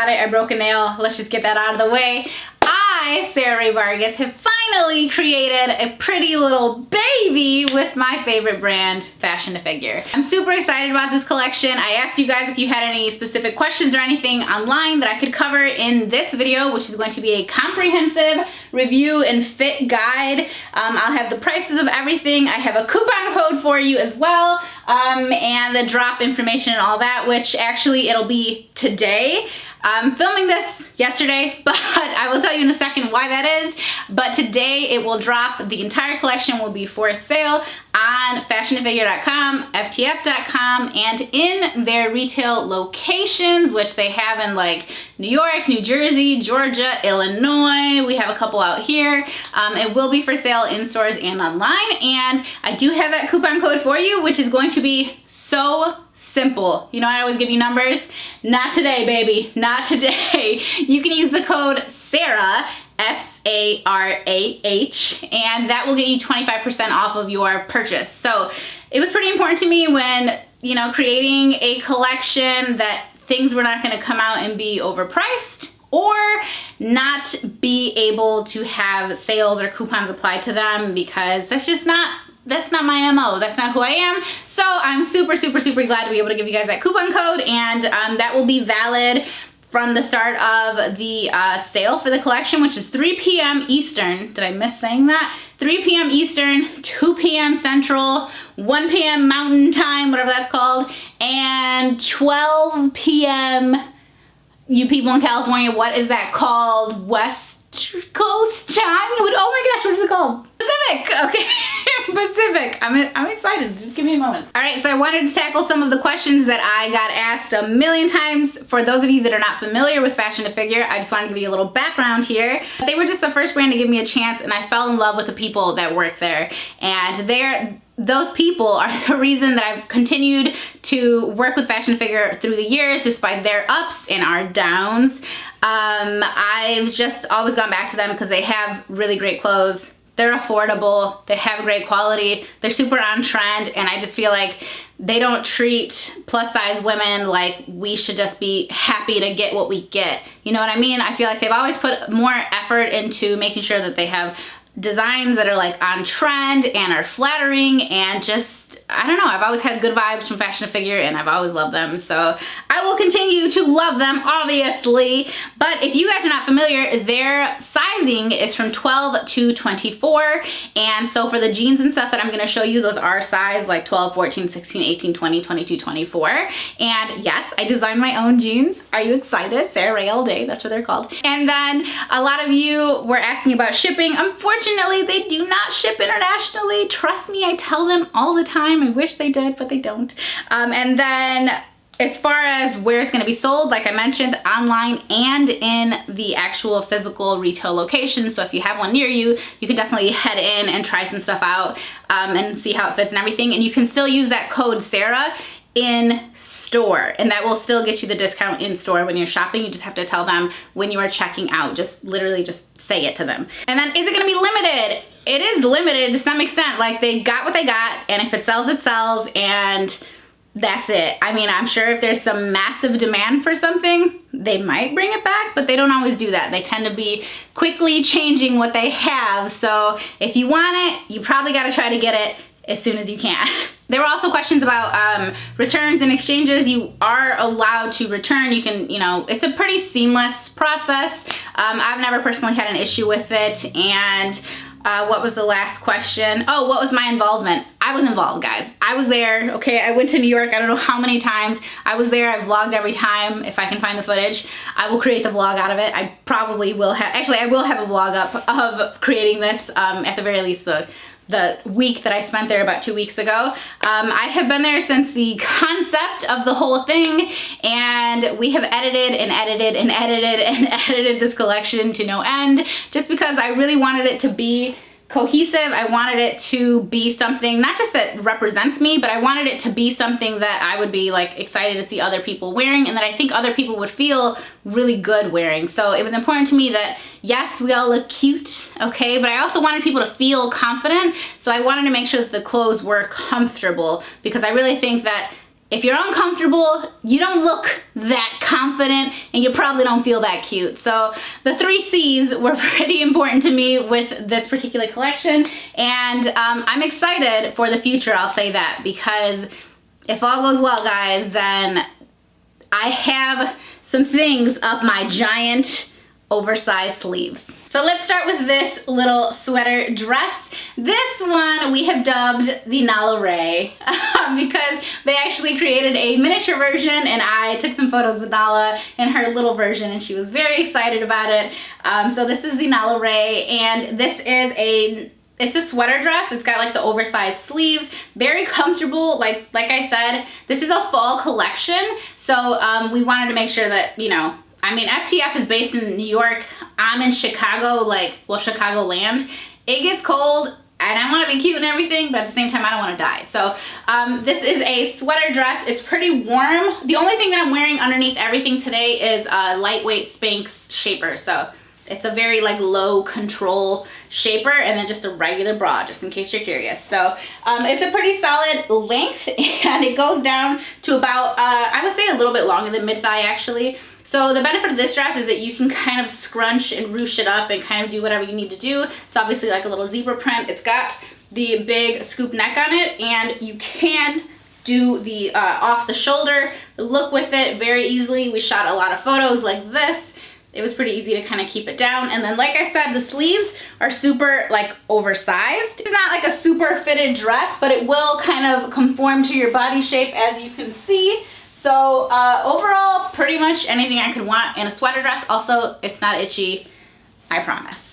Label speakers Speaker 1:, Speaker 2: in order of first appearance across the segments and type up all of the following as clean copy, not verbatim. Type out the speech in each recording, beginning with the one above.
Speaker 1: about it. I broke a nail. Let's just get that out of the way. I, Sarah Rae Vargas, have finally created a pretty little baby with my favorite brand, Fashion to Figure. I'm super excited about this collection. I asked you guys if you had any specific questions or anything online that I could cover in this video, which is going to be a comprehensive review and fit guide. I'll have the prices of everything. I have a coupon code for you as well, and the drop information and all that, which actually it'll be today. I'm filming this yesterday, but I will tell you in a second why that is. But today it will drop. The entire collection will be for sale on fashiontofigure.com, ftf.com, and in their retail locations, which they have in like New York, New Jersey, Georgia, Illinois. We have a couple out here. It will be for sale in stores and online. And I do have that coupon code for you, which is going to be so simple. You know, I always give you numbers. Not today, baby. Not today. You can use the code SARAH, S-A-R-A-H, and that will get you 25% off of your purchase. So it was pretty important to me when, you know, creating a collection that things were not going to come out and be overpriced or not be able to have sales or coupons applied to them, because that's not my MO. That's not who I am. So I'm super glad to be able to give you guys that coupon code, and that will be valid from the start of the sale for the collection, which is 3 p.m. Eastern. Did I miss saying that? 3 p.m. Eastern, 2 p.m. Central, 1 p.m. Mountain Time, whatever that's called, and 12 p.m. you people in California, what is that called? West Coast time? Oh my gosh, what is it called? Pacific, okay. Pacific. I'm excited. Just give me a moment. All right, so I wanted to tackle some of the questions that I got asked a million times. For those of you that are not familiar with Fashion to Figure, I just wanted to give you a little background here. They were just the first brand to give me a chance, and I fell in love with the people that work there. And those people are the reason that I've continued to work with Fashion to Figure through the years, despite their ups and our downs. I've just always gone back to them because they have really great clothes. They're affordable, they have great quality, they're super on trend, and I just feel like they don't treat plus size women like we should just be happy to get what we get. You know what I mean? I feel like they've always put more effort into making sure that they have designs that are like on trend and are flattering, and just, I don't know, I've always had good vibes from Fashion to Figure, and I've always loved them, so I will continue to love them, obviously. But if you guys are not familiar, their sizing is from 12 to 24, and so for the jeans and stuff that I'm going to show you, those are size like 12, 14, 16, 18, 20, 22, 24, and yes, I designed my own jeans. Are you excited? Sarah Rae all day, that's what they're called. And then a lot of you were asking about shipping. Unfortunately, they do not ship internationally. Trust me, I tell them all the time. I wish they did, but they don't. And then as far as where it's going to be sold, like I mentioned, online and in the actual physical retail location. So if you have one near you, you can definitely head in and try some stuff out and see how it fits and everything. And you can still use that code SARAH in store, and that will still get you the discount in store when you're shopping. You just have to tell them when you are checking out. Just literally just say it to them. And then, is it going to be limited? It is limited to some extent. Like, they got what they got, and if it sells, it sells, and that's it. I mean, I'm sure if there's some massive demand for something, they might bring it back, but they don't always do that. They tend to be quickly changing what they have. So if you want it, you probably got to try to get it as soon as you can. There were also questions about returns and exchanges. You are allowed to return. You can, you know, it's a pretty seamless process. I've never personally had an issue with it. And what was the last question? Oh, what was my involvement? I was involved, guys. I was there, okay? I went to New York, I don't know how many times. I was there, I vlogged every time. If I can find the footage, I will create the vlog out of it. I probably will have, actually I will have a vlog up of creating this, at the very least the week that I spent there about 2 weeks ago. I have been there since the concept of the whole thing, and we have edited and edited and edited and edited this collection to no end, just because I really wanted it to be cohesive. I wanted it to be something not just that represents me, but I wanted it to be something that I would be like excited to see other people wearing, and that I think other people would feel really good wearing. So it was important to me that yes, we all look cute, okay, but I also wanted people to feel confident. So I wanted to make sure that the clothes were comfortable, because I really think that if you're uncomfortable, you don't look that confident, and you probably don't feel that cute. So the 3 C's were pretty important to me with this particular collection, and I'm excited for the future, I'll say that, because if all goes well, guys, then I have some things up my giant oversized sleeves. So let's start with this little sweater dress. This one we have dubbed the NAHLA Rae because they actually created a miniature version, and I took some photos with NAHLA in her little version, and she was very excited about it. So this is the NAHLA Rae, and this is it's a sweater dress. It's got like the oversized sleeves, very comfortable. Like I said, this is a fall collection, so we wanted to make sure that, you know, I mean, FTF is based in New York. I'm in Chicago, Chicagoland. It gets cold, and I want to be cute and everything, but at the same time, I don't want to die. So this is a sweater dress. It's pretty warm. The only thing that I'm wearing underneath everything today is a lightweight Spanx shaper. So it's a very like low control shaper, and then just a regular bra, just in case you're curious. So it's a pretty solid length, and it goes down to about, I would say a little bit longer than mid-thigh actually. So the benefit of this dress is that you can kind of scrunch and ruche it up and kind of do whatever you need to do. It's obviously like a little zebra print. It's got the big scoop neck on it, and you can do the off the shoulder look with it very easily. We shot a lot of photos like this. It was pretty easy to kind of keep it down. And then, like I said, the sleeves are super like oversized. It's not like a super fitted dress, but it will kind of conform to your body shape, as you can see. So overall, pretty much anything I could want in a sweater dress. Also, it's not itchy, I promise.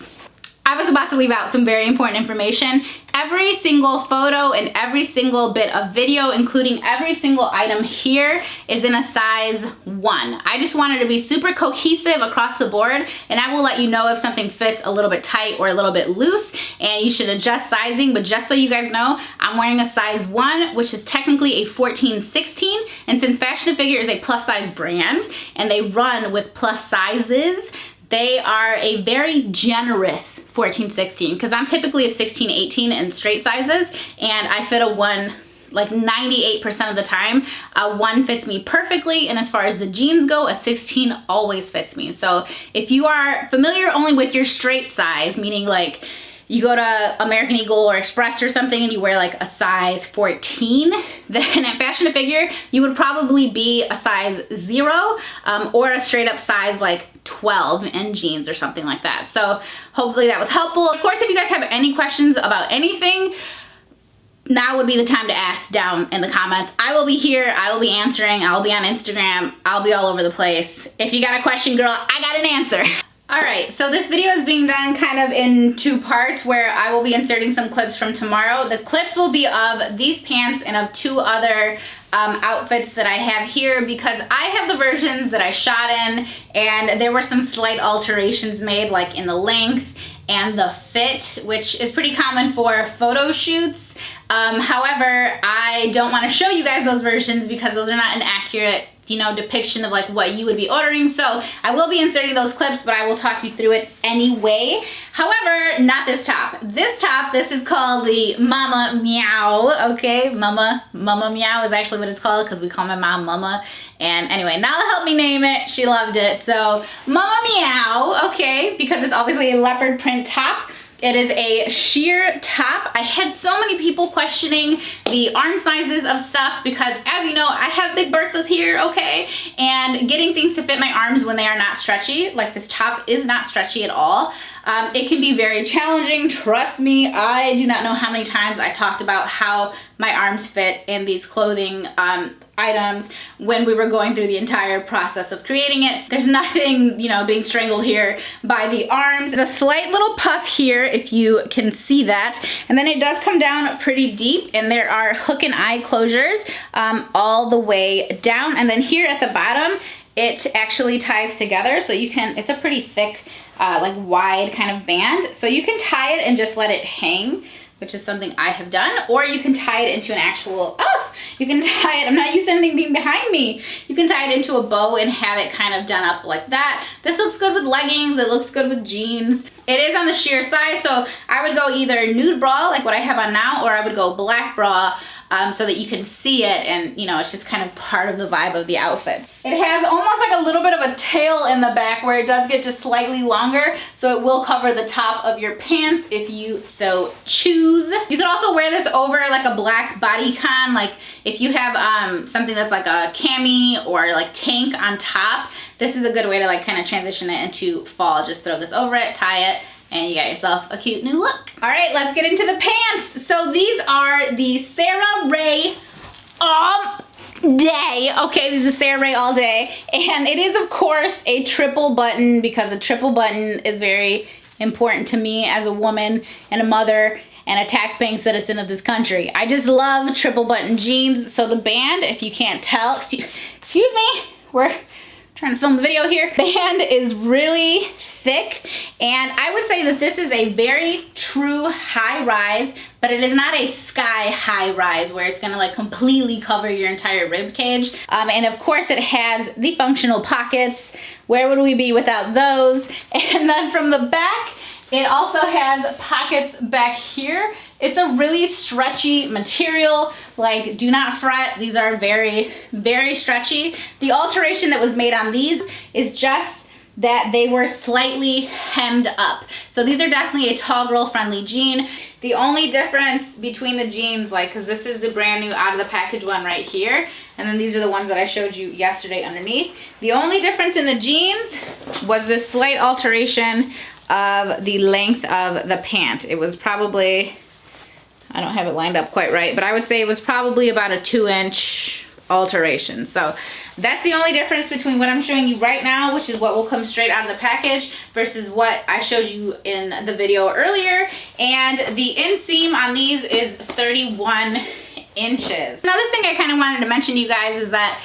Speaker 1: I was about to leave out some very important information. Every single photo and every single bit of video, including every single item here, is in a size 1. I just wanted to be super cohesive across the board, and I will let you know if something fits a little bit tight or a little bit loose, and you should adjust sizing. But just so you guys know, I'm wearing a size 1, which is technically a 14-16, and since Fashion to Figure is a plus size brand, and they run with plus sizes, they are a very generous 14-16, because I'm typically a 16-18 in straight sizes, and I fit a 1 like 98% of the time. A 1 fits me perfectly, and as far as the jeans go, a 16 always fits me. So if you are familiar only with your straight size, meaning like you go to American Eagle or Express or something and you wear like a size 14, then at Fashion to Figure, you would probably be a size 0 or a straight up size like 12 in jeans or something like that. So hopefully that was helpful. Of course, if you guys have any questions about anything, now would be the time to ask down in the comments. I will be here, I will be answering, I'll be on Instagram, I'll be all over the place. If you got a question, girl, I got an answer. Alright, so this video is being done kind of in 2 parts, where I will be inserting some clips from tomorrow. The clips will be of these pants and of 2 other outfits that I have here, because I have the versions that I shot in, and there were some slight alterations made, like in the length and the fit, which is pretty common for photo shoots. However, I don't want to show you guys those versions because those are not an accurate, you know, depiction of like what you would be ordering. So I will be inserting those clips, but I will talk you through it anyway. However, not this top. This is called the Mama Meow, okay? Mama Meow is actually what it's called, because we call my mom Mama. And anyway, NAHLA helped me name it. She loved it. So Mama Meow, okay, because it's obviously a leopard print top. It is a sheer top. I had so many people questioning the arm sizes of stuff because, as you know, I have big Berthas here, okay? And getting things to fit my arms when they are not stretchy, like this top is not stretchy at all, it can be very challenging. Trust me, I do not know how many times I talked about how my arms fit in these clothing items when we were going through the entire process of creating it. There's nothing, you know, being strangled here by the arms. There's a slight little puff here, if you can see that, and then it does come down pretty deep, and there are hook and eye closures all the way down, and then here at the bottom it actually ties together, so you can, it's a pretty thick like wide kind of band, so you can tie it and just let it hang, which is something I have done, or you can tie it into an actual, you can tie it, I'm not used to anything being behind me. You can tie it into a bow and have it kind of done up like that. This looks good with leggings, it looks good with jeans. It is on the sheer side, so I would go either nude bra, like what I have on now, or I would go black bra, so that you can see it, and you know, it's just kind of part of the vibe of the outfit. It has almost like a little bit of a tail in the back where it does get just slightly longer, so it will cover the top of your pants if you so choose. You could also wear this over like a black bodycon, like if you have something that's like a cami or like tank on top. This is a good way to like kind of transition it into fall. Just throw this over it, tie it, and you got yourself a cute new look. All right, let's get into the pants. So these are the Sarah Rae All Day. Okay, this is Sarah Rae All Day. And it is, of course, a triple button, because a triple button is very important to me as a woman and a mother and a tax-paying citizen of this country. I just love triple button jeans. So the band, if you can't tell, excuse me, we're trying to film the video here. Band is really thick, and I would say that this is a very true high rise, but it is not a sky high rise where it's gonna like completely cover your entire rib cage. And of course it has the functional pockets. Where would we be without those? And then from the back, it also has pockets back here. It's a really stretchy material. Like, do not fret. These are very, very stretchy. The alteration that was made on these is just that they were slightly hemmed up. So these are definitely a tall girl friendly jean. The only difference between the jeans, like, cause this is the brand new out of the package one right here, and then these are the ones that I showed you yesterday underneath. The only difference in the jeans was this slight alteration of the length of the pant. It was probably, I don't have it lined up quite right, but I would say it was probably about a 2-inch alteration. So that's the only difference between what I'm showing you right now, which is what will come straight out of the package, versus what I showed you in the video earlier. And the inseam on these is 31 inches. Another thing I kind of wanted to mention to you guys is that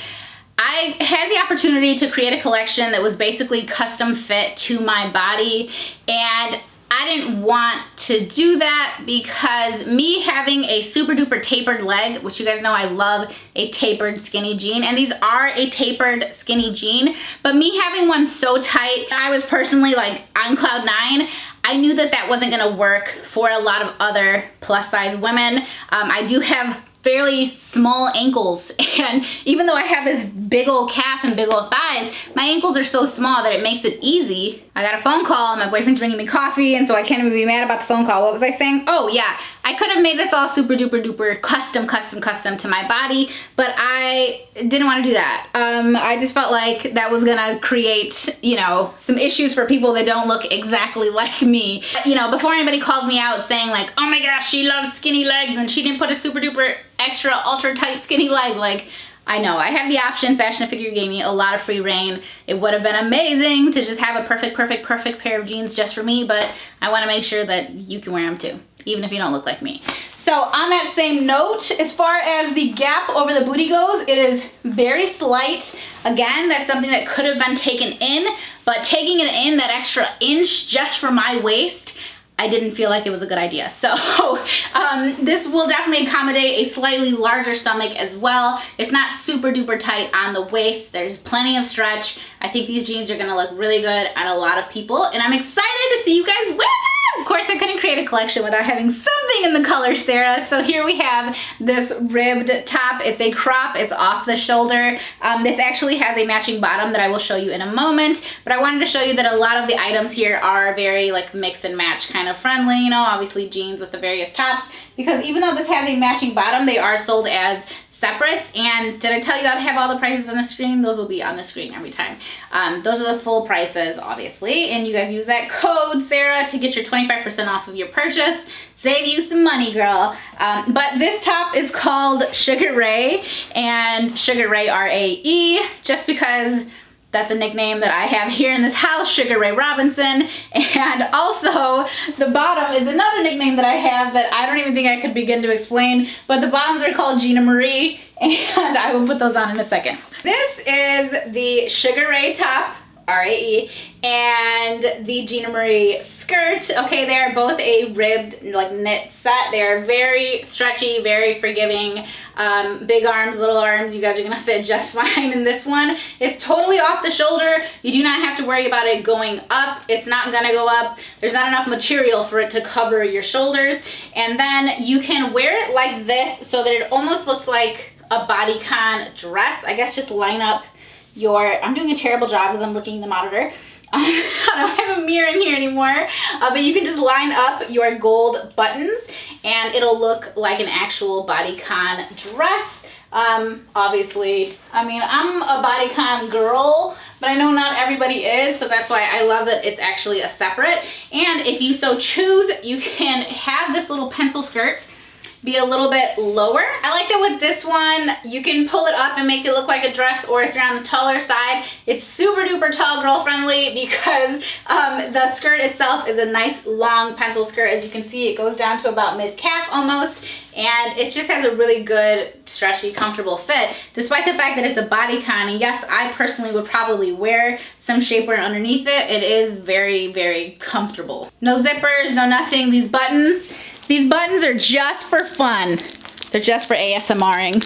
Speaker 1: I had the opportunity to create a collection that was basically custom fit to my body, and I didn't want to do that because me having a super duper tapered leg, which you guys know I love a tapered skinny jean, and these are a tapered skinny jean, but me having one so tight, I was personally like on cloud 9. I knew that that wasn't gonna work for a lot of other plus size women. I do have fairly small ankles, and even though I have this big old calf and big old thighs, my ankles are so small that it makes it easy. I got a phone call, my boyfriend's bringing me coffee, and so I can't even be mad about the phone call. What was I saying? Oh yeah, I could have made this all super duper duper custom to my body, but I didn't want to do that. I just felt like that was gonna create, you know, some issues for people that don't look exactly like me. You know, before anybody calls me out saying like, oh my gosh, she loves skinny legs and she didn't put a super duper extra ultra tight skinny leg, like, I know I had the option. Fashion Figure gave me a lot of free reign. It would have been amazing to just have a perfect pair of jeans just for me, but I want to make sure that you can wear them too, even if you don't look like me. So on that same note, as far as the gap over the booty goes, it is very slight. Again, that's something that could have been taken in, but taking it in that extra inch just for my waist, I didn't feel like it was a good idea. So this will definitely accommodate a slightly larger stomach as well. It's not super duper tight on the waist. There's plenty of stretch. I think these jeans are gonna look really good on a lot of people, and I'm excited to see you guys wear them. Of course, I couldn't create a collection without having something in the color Sarah. So here we have this ribbed top. It's a crop, it's off the shoulder. This actually has a matching bottom that I will show you in a moment, but I wanted to show you that a lot of the items here are very like mix and match kind of friendly, you know, obviously jeans with the various tops, because even though this has a matching bottom, they are sold as separates. And did I tell you I have all the prices on the screen? Those will be on the screen every time. Those are the full prices, obviously, and you guys use that code Sarah to get your 25% off of your purchase. Save you some money, girl. But this top is called Sugar Rae, and Sugar Rae, R-A-E, just because that's a nickname that I have here in this house, Sugar Rae Robinson. And also the bottom is another nickname that I have that I don't even think I could begin to explain, but the bottoms are called Gina Marie, and I will put those on in a second. This is the Sugar Rae top, RAE, and the Gina Marie skirt. Okay, they are both a ribbed like knit set. They are very stretchy, very forgiving. Big arms, little arms, you guys are gonna fit just fine in this one. It's totally off the shoulder. You do not have to worry about it going up. It's not gonna go up. There's not enough material for it to cover your shoulders. And then you can wear it like this so that it almost looks like a bodycon dress. I guess just line up your, I'm doing a terrible job as I'm looking in the monitor. I don't have a mirror in here anymore, but you can just line up your gold buttons and it'll look like an actual bodycon dress. Obviously, I mean, I'm a bodycon girl, but I know not everybody is, so that's why I love that it's actually a separate. And if you so choose, you can have this little pencil skirt be a little bit lower. I like that with this one, you can pull it up and make it look like a dress, or if you're on the taller side, it's super duper tall girl friendly because the skirt itself is a nice long pencil skirt. As you can see, it goes down to about mid-calf almost, and it just has a really good, stretchy, comfortable fit, despite the fact that it's a bodycon. And yes, I personally would probably wear some shapewear underneath it. It is very, very comfortable. No zippers, no nothing. These buttons are just for fun. They're just for ASMRing.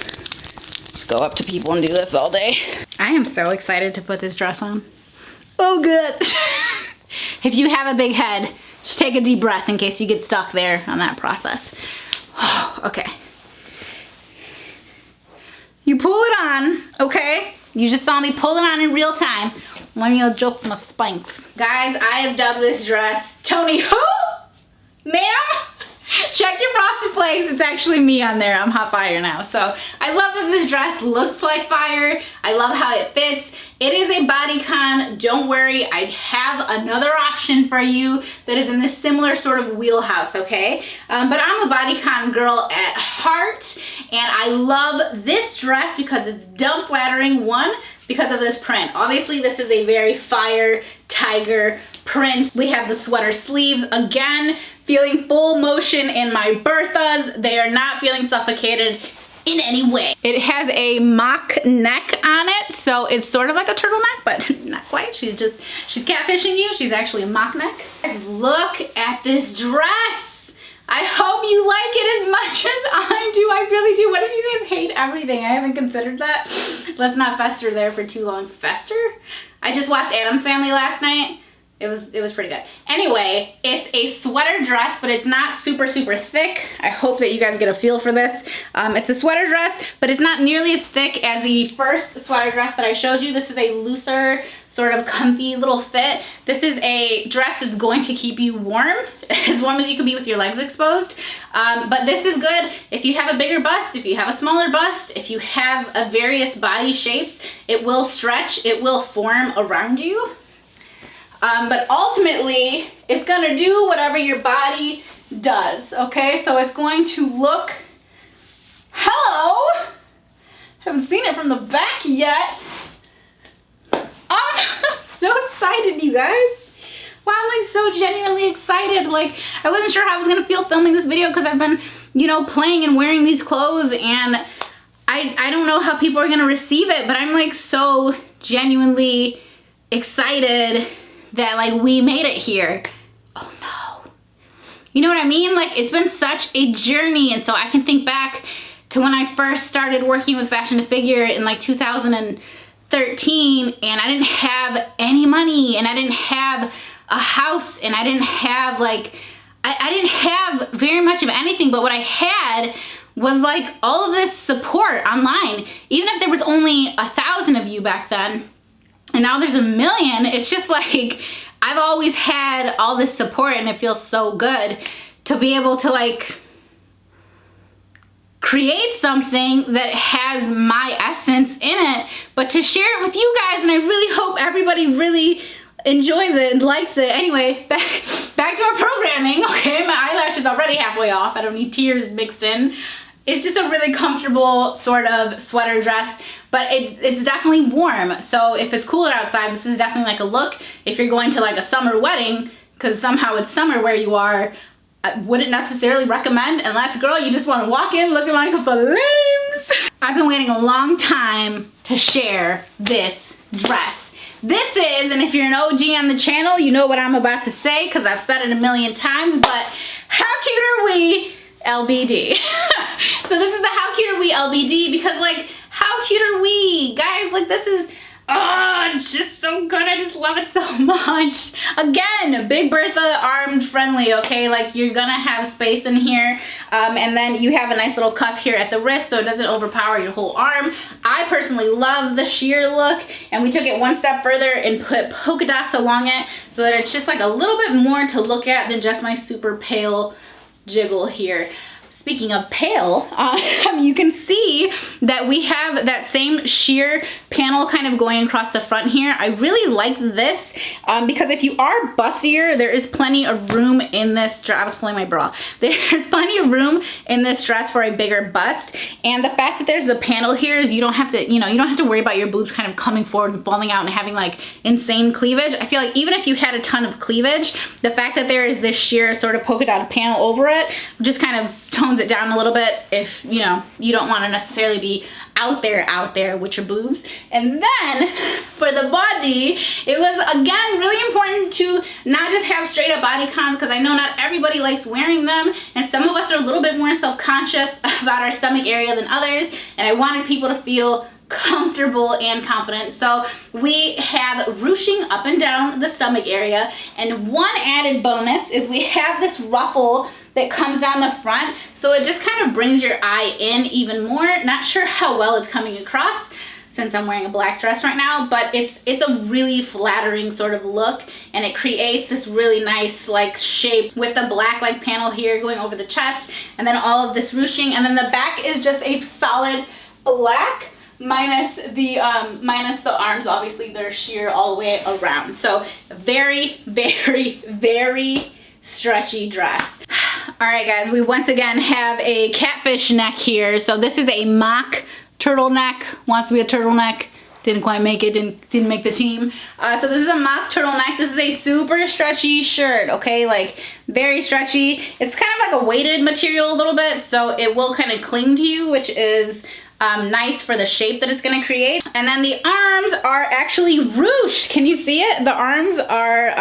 Speaker 1: Just go up to people and do this all day. I am so excited to put this dress on. Oh, good. If you have a big head, just take a deep breath in case you get stuck there on that process. Okay. You pull it on, okay? You just saw me pull it on in real time. Let me adjust my spanks. Guys, I have dubbed this dress Tony who? Ma'am? Check your frosted flakes. It's actually me on there. I'm hot fire now. So I love that this dress looks like fire. I love how it fits. It is a bodycon. Don't worry, I have another option for you that is in this similar sort of wheelhouse, okay? But I'm a bodycon girl at heart, and I love this dress because it's dumb flattering. One, because of this print. Obviously, this is a very fire tiger print. We have the sweater sleeves. Again, feeling full motion in my Berthas. They are not feeling suffocated in any way. It has a mock neck on it, so it's sort of like a turtleneck, but not quite. She's catfishing you. She's actually a mock neck. Look at this dress. I hope you like it as much as I do. I really do. What if you guys hate everything? I haven't considered that. Let's not fester there for too long. Fester? I just watched Addams Family last night. It was pretty good. Anyway, it's a sweater dress, but it's not super, super thick. I hope that you guys get a feel for this. It's a sweater dress, but it's not nearly as thick as the first sweater dress that I showed you. This is a looser, sort of comfy little fit. This is a dress that's going to keep you warm as you can be with your legs exposed. But this is good if you have a bigger bust, if you have a smaller bust, if you have a various body shapes. It will stretch, it will form around you. But ultimately, it's gonna do whatever your body does, okay? So it's going to look, hello! Haven't seen it from the back yet. I'm so excited, you guys. Wow, I'm like so genuinely excited. Like, I wasn't sure how I was gonna feel filming this video because I've been, you know, playing and wearing these clothes, and I don't know how people are gonna receive it, but I'm like so genuinely excited that like we made it here. Oh no. You know what I mean? Like, it's been such a journey, and so I can think back to when I first started working with Fashion to Figure in like 2013, and I didn't have any money, and I didn't have a house, and I didn't have like, I didn't have very much of anything, but what I had was like all of this support online. Even if there was only 1,000 of you back then, and now there's 1 million, it's just like, I've always had all this support, and it feels so good to be able to like create something that has my essence in it, but to share it with you guys, and I really hope everybody really enjoys it and likes it. Anyway, back to our programming. Okay, my eyelash is already halfway off. I don't need tears mixed in. It's just a really comfortable sort of sweater dress, but it's definitely warm. So if it's cooler outside, this is definitely like a look. If you're going to like a summer wedding, because somehow it's summer where you are, I wouldn't necessarily recommend, unless, girl, you just want to walk in looking like a flames. I've been waiting a long time to share this dress. this is, and if you're an OG on the channel, you know what I'm about to say because I've said it a million times, but how cute are we LBD? So this is the how cute are we LBD because like, how cute are we? Guys, like this is, oh, it's just so good. I just love it so much. Again, Big Bertha armed friendly, okay? Like you're gonna have space in here. And then you have a nice little cuff here at the wrist so it doesn't overpower your whole arm. I personally love the sheer look, and we took it one step further and put polka dots along it so that it's just like a little bit more to look at than just my super pale jiggle here. Speaking of pale, you can see that we have that same sheer panel kind of going across the front here. I really like this because if you are bustier, there is plenty of room in this dress. I was pulling my bra. There's plenty of room in this dress for a bigger bust. And the fact that there's the panel here is you don't have to, you don't have to worry about your boobs kind of coming forward and falling out and having like insane cleavage. I feel like even if you had a ton of cleavage, the fact that there is this sheer sort of polka dotted panel over it just kind of tones it down a little bit if you don't want to necessarily be out there with your boobs. And then for the body, it was again really important to not just have straight up body cons because I know not everybody likes wearing them, and some of us are a little bit more self-conscious about our stomach area than others, and I wanted people to feel comfortable and confident. So we have ruching up and down the stomach area, and one added bonus is we have this ruffle that comes down the front, so it just kind of brings your eye in even more. Not sure how well it's coming across since I'm wearing a black dress right now, but it's a really flattering sort of look, and it creates this really nice like shape with the black like panel here going over the chest, and then all of this ruching, and then the back is just a solid black minus the arms. Obviously they're sheer all the way around, so very, very, very stretchy dress. All right guys, we once again have a catfish neck here. So this is a mock turtleneck. Wants to be a turtleneck, didn't quite make it, didn't make the team. So this is a mock turtleneck. This is a super stretchy shirt, okay? Like very stretchy. It's kind of like a weighted material a little bit, so it will kind of cling to you, which is nice for the shape that it's gonna create. And then the arms are actually ruched. Can you see it? The arms are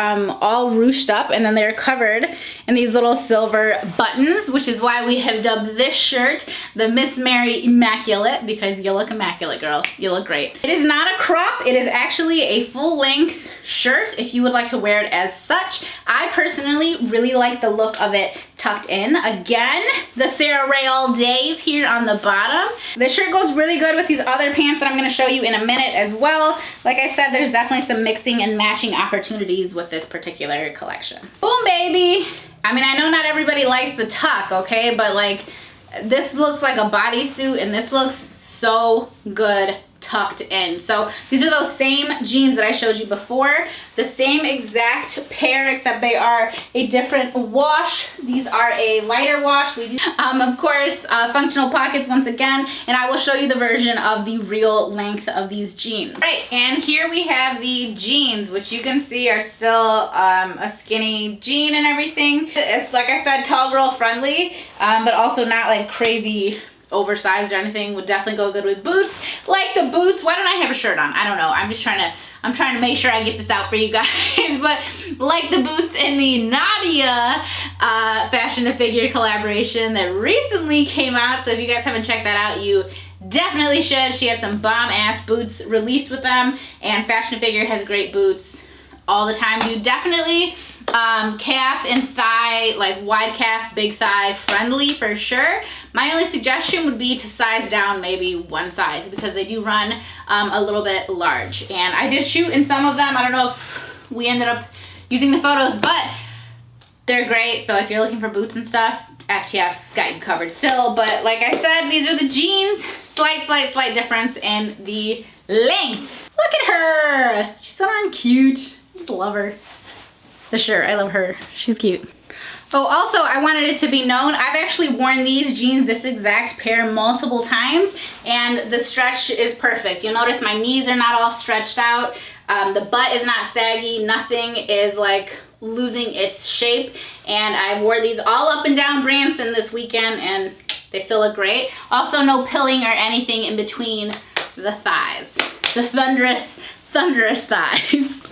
Speaker 1: all ruched up, and then they're covered in these little silver buttons, which is why we have dubbed this shirt the Miss Mary Immaculate, because you look immaculate, girl. You look great. It is not a crop. It is actually a full-length shirt if you would like to wear it as such. I personally really like the look of it tucked in. Again, the Sarah Rae all days here on the bottom. The shirt goes really good with these other pants that I'm going to show you in a minute as well. Like I said, there's definitely some mixing and matching opportunities with this particular collection. Boom, baby. I mean, I know not everybody likes the tuck, okay, but like this looks like a bodysuit, and this looks so good tucked in. So these are those same jeans that I showed you before, the same exact pair, except they are a different wash. These are a lighter wash. We do of course functional pockets once again, and I will show you the version of the real length of these jeans. Right, and here we have the jeans, which you can see are still a skinny jean and everything. It's, like I said, tall girl friendly, but also not like crazy oversized or anything. Would definitely go good with boots. Like the boots, why don't I have a shirt on? I don't know. I'm trying to make sure I get this out for you guys. But like the boots in the Nadia Fashion to Figure collaboration that recently came out. So if you guys haven't checked that out, you definitely should. She had some bomb ass boots released with them, and Fashion to Figure has great boots all the time. You definitely calf and thigh, like wide calf, big thigh friendly for sure. My only suggestion would be to size down maybe one size, because they do run a little bit large. And I did shoot in some of them. I don't know if we ended up using the photos, but they're great. So if you're looking for boots and stuff, FTF's got you covered still. But like I said, these are the jeans. Slight difference in the length. Look at her. She's so darn cute. I just love her. The shirt, I love her. She's cute. Oh, also, I wanted it to be known, I've actually worn these jeans, this exact pair, multiple times, and the stretch is perfect. You'll notice my knees are not all stretched out. The butt is not saggy. Nothing is like losing its shape. And I wore these all up and down Branson this weekend, and they still look great. Also, no pilling or anything in between the thighs. The thunderous thunderous thighs.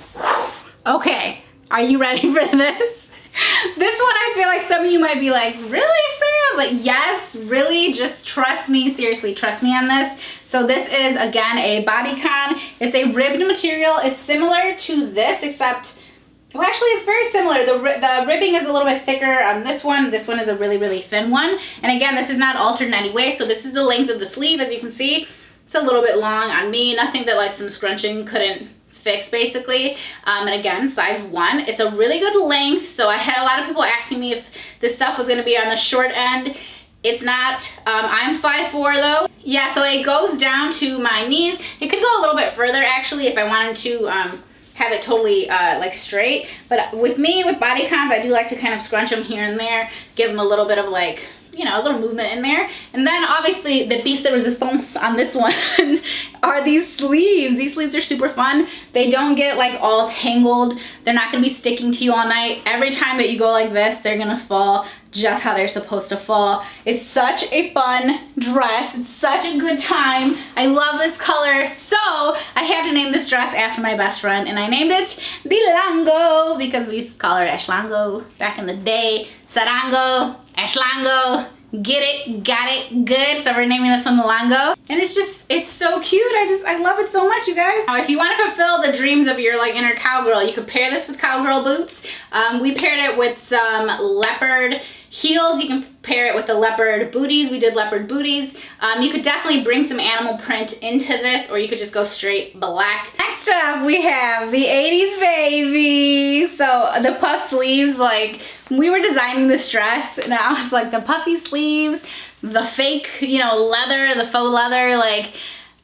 Speaker 1: Okay, are you ready for this? This one I feel like some of you might be like, really, Sarah? But yes, really, just trust me, seriously, trust me on this. So this is, again, a bodycon. It's a ribbed material. It's similar to this, except, well, actually, it's very similar. The ribbing is a little bit thicker on this one. This one is a really, really thin one. And again, this is not altered in any way. So this is the length of the sleeve, as you can see. It's a little bit long on me. Nothing that like some scrunching couldn't fix, basically. And again, size 1. It's a really good length. So I had a lot of people asking me if this stuff was going to be on the short end. It's not. I'm 5'4" though. Yeah, so it goes down to my knees. It could go a little bit further actually if I wanted to have it totally like straight. But with me, with bodycons, I do like to kind of scrunch them here and there, give them a little bit of like, you know, a little movement in there. And then obviously the piece de resistance on this one are these sleeves. These sleeves are super fun. They don't get like all tangled. They're not gonna be sticking to you all night. Every time that you go like this, they're gonna fall just how they're supposed to fall. It's such a fun dress. It's such a good time. I love this color. So I had to name this dress after my best friend, and I named it the Lango because we used to call her Ashlango back in the day. Sarango, Ashlango, get it, got it, good. So we're naming this one the Lango. And it's just, it's so cute. I love it so much, you guys. Now, if you want to fulfill the dreams of your like inner cowgirl, you could pair this with cowgirl boots. We paired it with some leopard heels. You can pair it with the leopard booties. We did leopard booties. You could definitely bring some animal print into this, or you could just go straight black. Next up, we have the 80s baby. So the puff sleeves, like we were designing this dress and I was like the puffy sleeves, the fake, you know, leather, the faux leather, like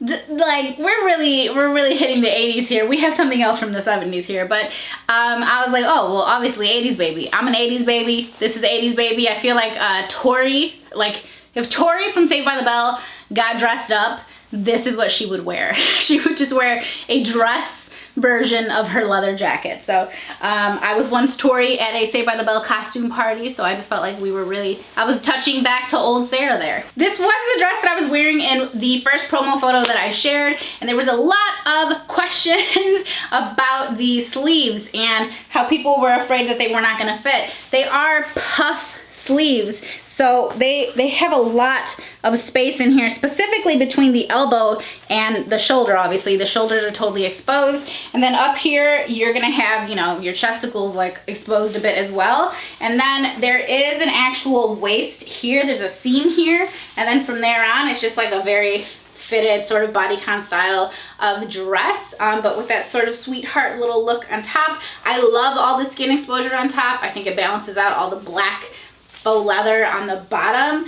Speaker 1: we're really hitting the 80s here. We have something else from the 70s here, but I was like, oh, well, obviously 80s baby. I'm an 80s baby. This is 80s baby. I feel like Tori, like if Tori from Saved by the Bell got dressed up, this is what she would wear. She would just wear a dress version of her leather jacket. So I was once Tori at a Saved by the Bell costume party, so I just felt like we were really, I was touching back to old Sarah there. This was the dress that I was wearing in the first promo photo that I shared, and there was a lot of questions about the sleeves and how people were afraid that they were not gonna fit. They are puff sleeves, so they have a lot of space in here, specifically between the elbow and the shoulder. Obviously the shoulders are totally exposed, and then up here you're gonna have, you know, your chesticles like exposed a bit as well. And then there is an actual waist here, there's a seam here, and then from there on it's just like a very fitted sort of bodycon style of dress, but with that sort of sweetheart little look on top. I love all the skin exposure on top. I think it balances out all the black faux leather on the bottom.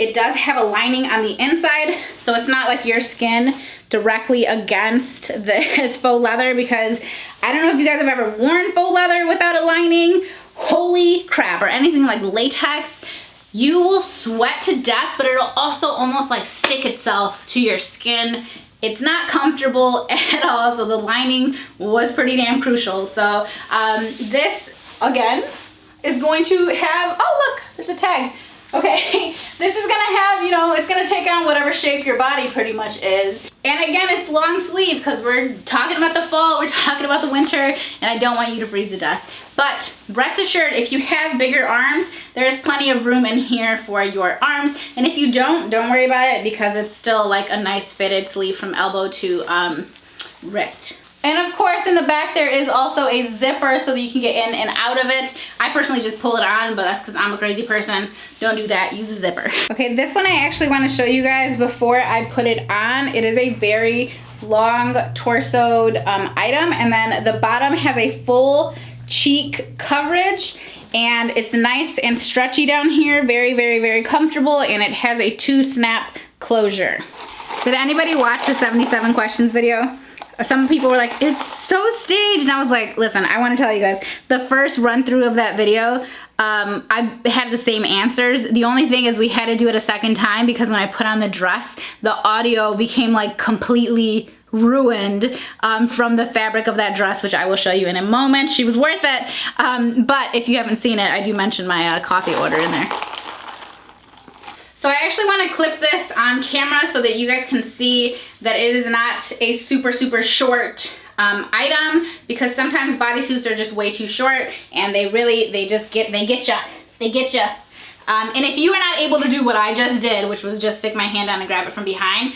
Speaker 1: It does have a lining on the inside, so it's not like your skin directly against this faux leather, because I don't know if you guys have ever worn faux leather without a lining. Holy crap, or anything like latex. You will sweat to death, but it'll also almost like stick itself to your skin. It's not comfortable at all, so the lining was pretty damn crucial. So this, again, is going to have, oh look, there's a tag. Okay, this is gonna have, you know, it's gonna take on whatever shape your body pretty much is. And again, it's long sleeve because we're talking about the fall, we're talking about the winter, and I don't want you to freeze to death. But rest assured, if you have bigger arms, there's plenty of room in here for your arms. And if you don't worry about it, because it's still like a nice fitted sleeve from elbow to wrist. And of course in the back there is also a zipper so that you can get in and out of it. I personally just pull it on, but that's because I'm a crazy person. Don't do that, use a zipper. Okay, this one I actually want to show you guys before I put it on. It is a very long torsoed item, and then the bottom has a full cheek coverage, and it's nice and stretchy down here, very comfortable, and it has a 2-snap closure. Did anybody watch the 77 questions video? Some people were like, it's so staged, and I was like, listen, I want to tell you guys, the first run through of that video, I had the same answers. The only thing is we had to do it a second time because when I put on the dress, the audio became like completely ruined from the fabric of that dress, which I will show you in a moment. She was worth it, but if you haven't seen it, I do mention my coffee order in there. So I actually want to clip this on camera so that you guys can see that it is not a super short item, because sometimes bodysuits are just way too short and they get you. And if you are not able to do what I just did, which was just stick my hand down and grab it from behind,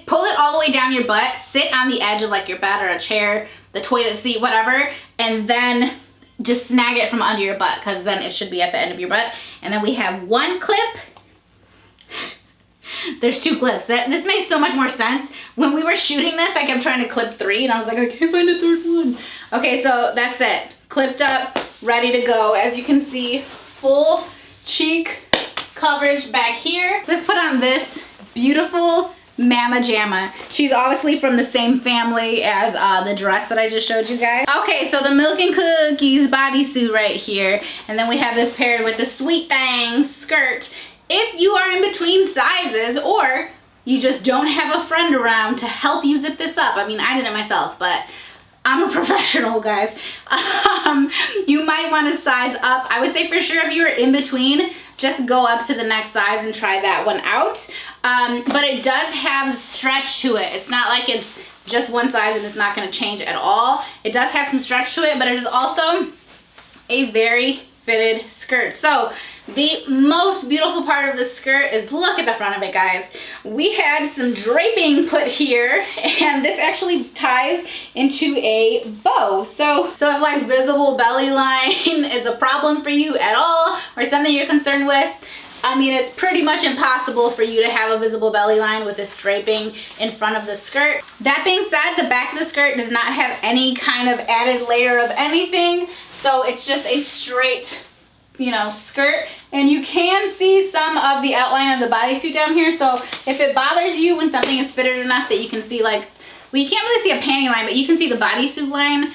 Speaker 1: pull it all the way down your butt, sit on the edge of like your bed or a chair, the toilet seat, whatever, and then just snag it from under your butt, because then it should be at the end of your butt. And then we have one clip. There's two clips. This makes so much more sense. When we were shooting this, I kept trying to clip 3 and I was like, I can't find a third one. Okay, so that's it. Clipped up, ready to go. As you can see, full cheek coverage back here. Let's put on this beautiful Mama Jamma. She's obviously from the same family as the dress that I just showed you guys. Okay, so the Milk and Cookies bodysuit right here. And then we have this paired with the Sweet Thang skirt. If you are in between sizes, or you just don't have a friend around to help you zip this up. I mean, I did it myself, but I'm a professional, guys. You might want to size up. I would say for sure if you're in between, just go up to the next size and try that one out. But it does have stretch to it. It's not like it's just one size and it's not going to change at all. It does have some stretch to it, but it is also a very fitted skirt. So the most beautiful part of the skirt is, look at the front of it, guys. We had some draping put here, and this actually ties into a bow. So if like visible belly line is a problem for you at all, or something you're concerned with, I mean, it's pretty much impossible for you to have a visible belly line with this draping in front of the skirt. That being said, the back of the skirt does not have any kind of added layer of anything. So it's just a straight, you know, skirt, and you can see some of the outline of the bodysuit down here. So if it bothers you when something is fitted enough that you can see, like, well, you can't really see a panty line, but you can see the bodysuit line,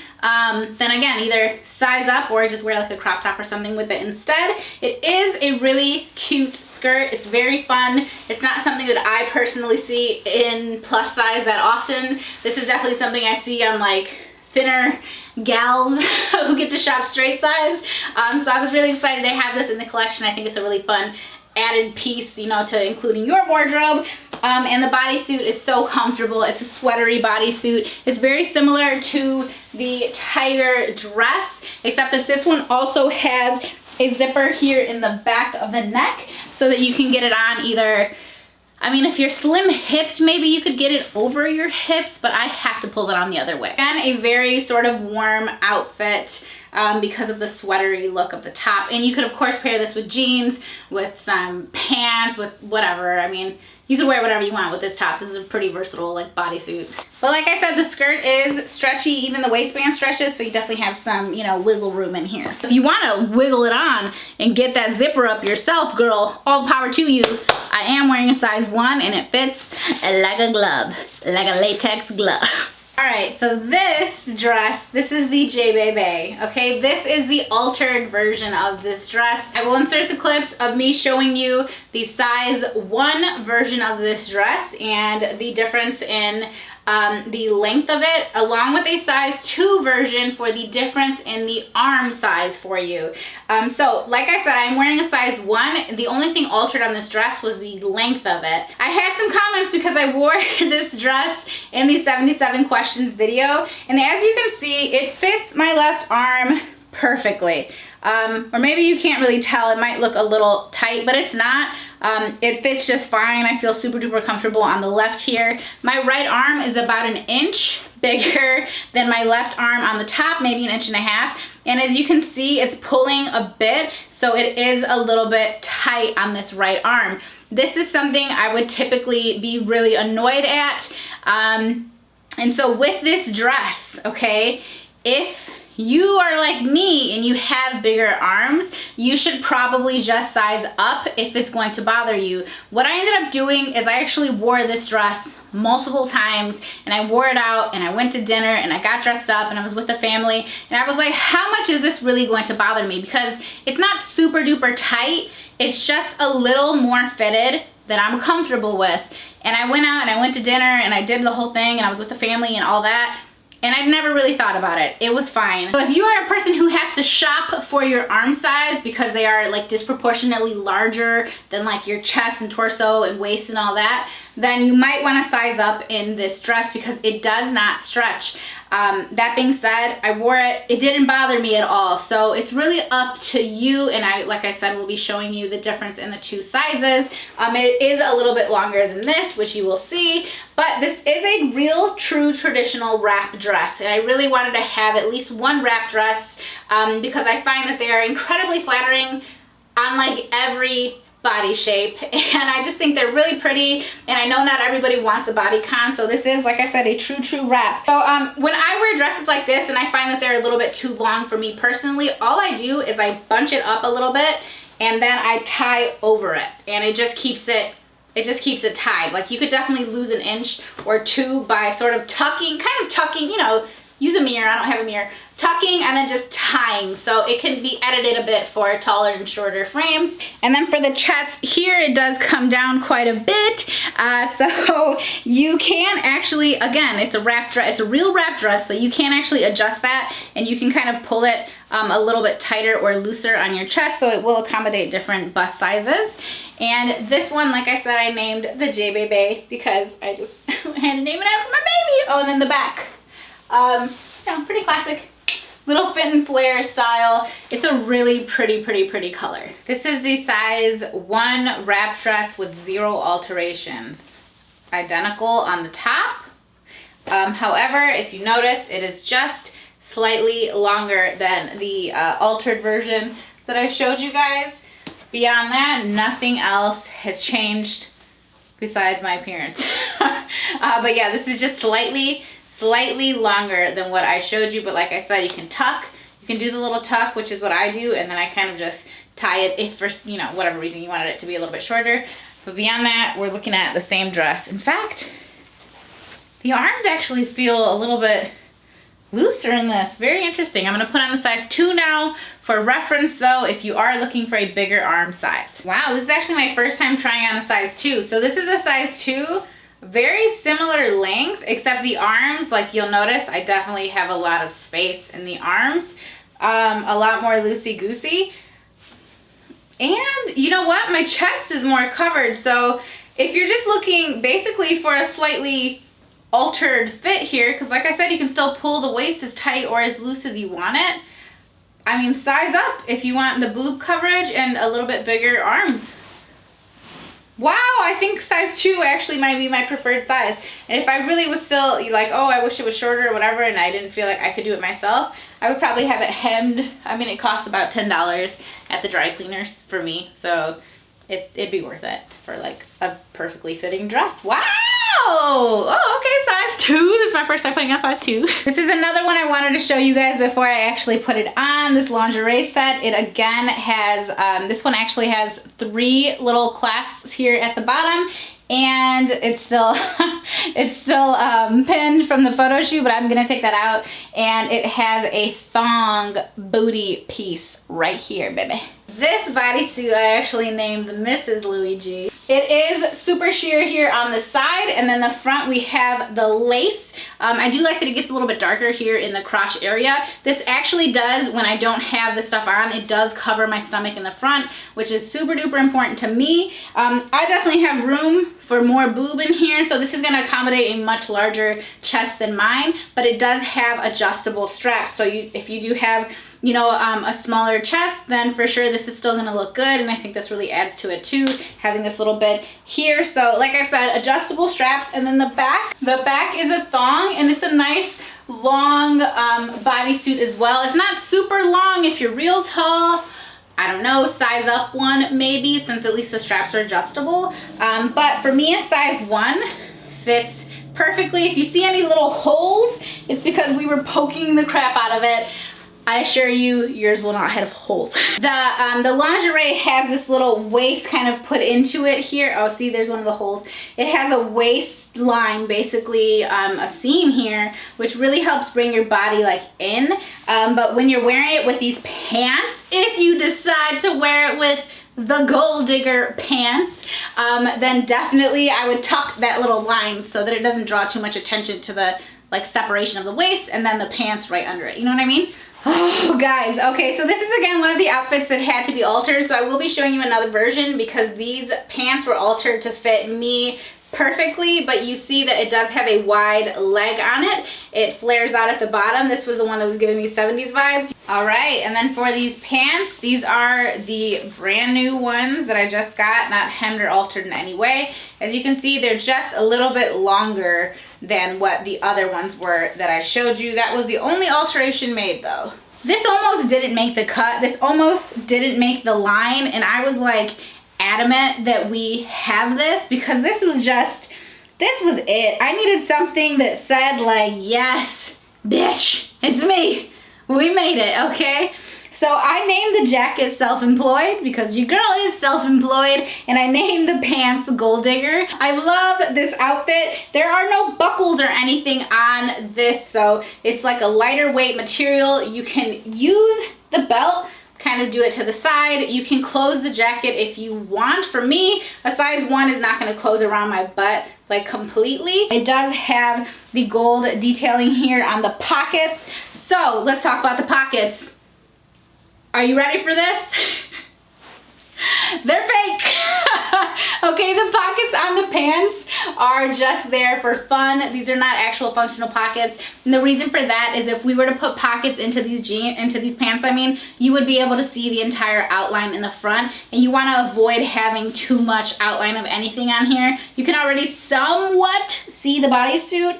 Speaker 1: then again, either size up or just wear like a crop top or something with it instead. It is a really cute skirt. It's very fun. It's not something that I personally see in plus size that often. This is definitely something I see on like thinner gals who get to shop straight size. So I was really excited to have this in the collection. I think it's a really fun added piece, you know, to include in your wardrobe. And the bodysuit is so comfortable. It's a sweatery bodysuit. It's very similar to the tiger dress, except that this one also has a zipper here in the back of the neck so that you can get it on either, I mean, if you're slim hipped, maybe you could get it over your hips, but I have to pull it on the other way. Again, a very sort of warm outfit because of the sweatery look of the top. And you could of course pair this with jeans, with some pants, with whatever. I mean, you could wear whatever you want with this top. This is a pretty versatile like bodysuit. But like I said, the skirt is stretchy, even the waistband stretches, so you definitely have some, you know, wiggle room in here. If you want to wiggle it on and get that zipper up yourself, girl, all the power to you. I am wearing a size 1 and it fits like a glove, like a latex glove. All right, so this dress, this is the J Bebe, okay? This is the altered version of this dress. I will insert the clips of me showing you the size 1 version of this dress and the difference in the length of it, along with a size 2 version for the difference in the arm size for you. So like I said, I'm wearing a size 1. The only thing altered on this dress was the length of it. I had some comments because I wore this dress in the 77 questions video, and as you can see, it fits my left arm perfectly. Or maybe you can't really tell, it might look a little tight, but it's not. It fits just fine. I feel super duper comfortable on the left here. My right arm is about 1 inch bigger than my left arm on the top, maybe 1.5 inches. And as you can see, it's pulling a bit, so it is a little bit tight on this right arm. This is something I would typically be really annoyed at. And so with this dress, okay, if you are like me and you have bigger arms, you should probably just size up if it's going to bother you. What I ended up doing is I actually wore this dress multiple times, and I wore it out and I went to dinner and I got dressed up and I was with the family, and I was like, how much is this really going to bother me? Because it's not super duper tight, it's just a little more fitted that I'm comfortable with. And I went out and I went to dinner and I did the whole thing and I was with the family and all that. And I'd never really thought about it. It was fine. So if you are a person who has to shop for your arm size, because they are like disproportionately larger than like your chest and torso and waist and all that, then you might want to size up in this dress because it does not stretch. That being said, I wore it. It didn't bother me at all. So it's really up to you. And like I said, we'll be showing you the difference in the two sizes. It is a little bit longer than this, which you will see, but this is a real true traditional wrap dress. And I really wanted to have at least one wrap dress because I find that they are incredibly flattering on like every body shape, and I just think they're really pretty, and I know not everybody wants a bodycon, so this is, like I said, a true wrap. So when I wear dresses like this and I find that they're a little bit too long for me personally, all I do is I bunch it up a little bit and then I tie over it, and it just keeps it tied. Like, you could definitely lose an inch or two by sort of tucking, you know, use a mirror, I don't have a mirror, tucking and then just tying, so it can be edited a bit for taller and shorter frames. And then for the chest here, it does come down quite a bit, so you can actually, again, it's a wrap dress, it's a real wrap dress, so you can actually adjust that, and you can kind of pull it a little bit tighter or looser on your chest, so it will accommodate different bust sizes. And this one, like I said, I named the J Baby because I just had to name it after my baby. Oh, and then the back. You know, pretty classic little fit and flare style. It's a really pretty color. This is the size 1 wrap dress with 0 alterations. Identical on the top. However, if you notice, it is just slightly longer than the altered version that I showed you guys. Beyond that, nothing else has changed besides my appearance. But yeah, this is just slightly longer than what I showed you, but like I said, you can tuck, you can do the little tuck, which is what I do, and then I kind of just tie it if for, you know, whatever reason you wanted it to be a little bit shorter. But beyond that, we're looking at the same dress. In fact, the arms actually feel a little bit looser in this. Very interesting. I'm going to put on a size 2 now. For reference though, if you are looking for a bigger arm size. Wow, this is actually my first time trying on a size 2. So this is a size 2. Very similar length, except the arms, like you'll notice, I definitely have a lot of space in the arms. A lot more loosey-goosey. And you know what? My chest is more covered. So if you're just looking basically for a slightly altered fit here, because like I said, you can still pull the waist as tight or as loose as you want it. I mean, size up if you want the boob coverage and a little bit bigger arms. Wow, I think size 2 actually might be my preferred size. And if I really was still like, oh, I wish it was shorter or whatever, and I didn't feel like I could do it myself, I would probably have it hemmed. I mean, it costs about $10 at the dry cleaners for me, so it'd be worth it for like a perfectly fitting dress. Wow! Oh, okay, size 2. This is my first time putting on size 2. This is another one I wanted to show you guys before I actually put it on. This lingerie set. It again has, this one actually has 3 little clasps here at the bottom, and it's still pinned from the photo shoot, but I'm gonna take that out. And it has a thong booty piece right here, baby. This bodysuit I actually named the Mrs. Louie G. It is super sheer here on the side, and then the front we have the lace. I do like that it gets a little bit darker here in the crotch area. This actually does, when I don't have this stuff on, it does cover my stomach in the front, which is super duper important to me. I definitely have room for more boob in here, so this is going to accommodate a much larger chest than mine, but it does have adjustable straps, so if you do have, you know, a smaller chest, then for sure this is still gonna look good, and I think this really adds to it too, having this little bit here. So like I said, adjustable straps. And then the back is a thong, and it's a nice long bodysuit as well. It's not super long if you're real tall. I don't know, size up one maybe, since at least the straps are adjustable. But for me, a size 1 fits perfectly. If you see any little holes, it's because we were poking the crap out of it. I assure you, yours will not have holes. The lingerie has this little waist kind of put into it here. Oh, see, there's one of the holes. It has a waistline, basically a seam here, which really helps bring your body like in. But when you're wearing it with these pants, if you decide to wear it with the gold digger pants, then definitely I would tuck that little line so that it doesn't draw too much attention to the like separation of the waist, and then the pants right under it. You know what I mean? Oh guys, okay, so this is again one of the outfits that had to be altered, so I will be showing you another version because these pants were altered to fit me perfectly, but you see that it does have a wide leg on it. It flares out at the bottom. This was the one that was giving me 70s vibes. All right, and then for these pants, these are the brand new ones that I just got, not hemmed or altered in any way. As you can see, they're just a little bit longer than what the other ones were that I showed you. That was the only alteration made though. This almost didn't make the cut. This almost didn't make the line, and I was like adamant that we have this because this was it. I needed something that said like, yes, bitch, it's me. We made it, okay? So I named the jacket Self-Employed because your girl is self-employed, and I named the pants Gold Digger. I love this outfit. There are no buckles or anything on this, so it's like a lighter weight material. You can use the belt, kind of do it to the side. You can close the jacket if you want. For me, a size 1 is not going to close around my butt like completely. It does have the gold detailing here on the pockets. So let's talk about the pockets. Are you ready for this? They're fake. Okay, the pockets on the pants are just there for fun. These are not actual functional pockets. And the reason for that is if we were to put pockets into these pants, you would be able to see the entire outline in the front, and you want to avoid having too much outline of anything on here. You can already somewhat see the bodysuit.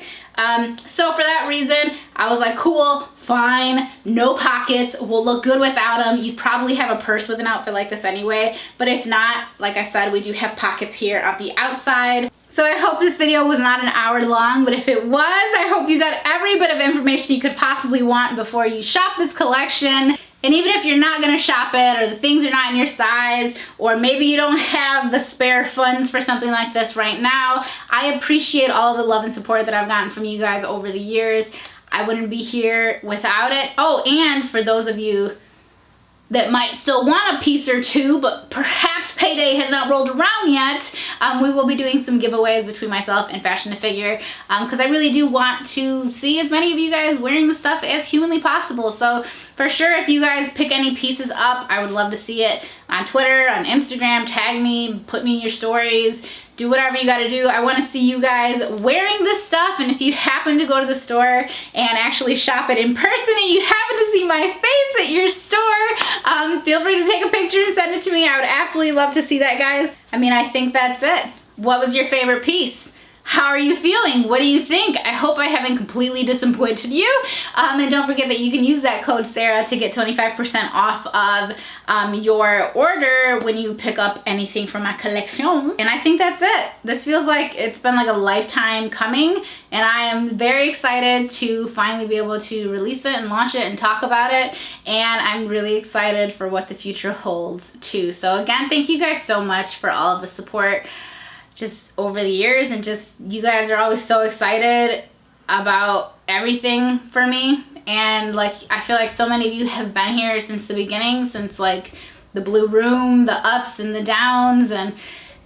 Speaker 1: So for that reason, I was like, cool, fine, no pockets, we'll look good without them. You'd probably have a purse with an outfit like this anyway, but if not, like I said, we do have pockets here on the outside. So I hope this video was not an hour long, but if it was, I hope you got every bit of information you could possibly want before you shop this collection. And even if you're not gonna shop it, or the things are not in your size, or maybe you don't have the spare funds for something like this right now, I appreciate all of the love and support that I've gotten from you guys over the years. I wouldn't be here without it. Oh, and for those of you that might still want a piece or two, but perhaps payday has not rolled around yet, we will be doing some giveaways between myself and Fashion to Figure, because I really do want to see as many of you guys wearing the stuff as humanly possible. So for sure, if you guys pick any pieces up, I would love to see it on Twitter, on Instagram. Tag me, put me in your stories, do whatever you gotta do. I wanna see you guys wearing this stuff, and if you happen to go to the store and actually shop it in person and you happen to see my face at your store, feel free to take a picture and send it to me. I would absolutely love to see that, guys. I mean, I think that's it. What was your favorite piece? How are you feeling? What do you think? I hope I haven't completely disappointed you. And don't forget that you can use that code Sarah to get 25% off of your order when you pick up anything from my collection. And I think that's it. This feels like it's been like a lifetime coming, and I am very excited to finally be able to release it and launch it and talk about it. And I'm really excited for what the future holds too. So again, thank you guys so much for all of the support just over the years, and just you guys are always so excited about everything for me. And like, I feel like so many of you have been here since the beginning, since like the blue room, the ups and the downs, and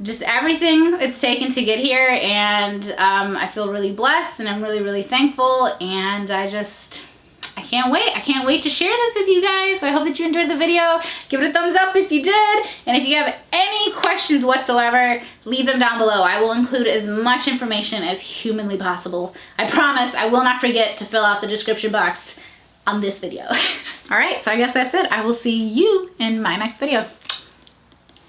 Speaker 1: just everything it's taken to get here. And I feel really blessed, and I'm really thankful, and I can't wait. I can't wait to share this with you guys. So I hope that you enjoyed the video. Give it a thumbs up if you did. And if you have any questions whatsoever, leave them down below. I will include as much information as humanly possible. I promise I will not forget to fill out the description box on this video. All right, so I guess that's it. I will see you in my next video.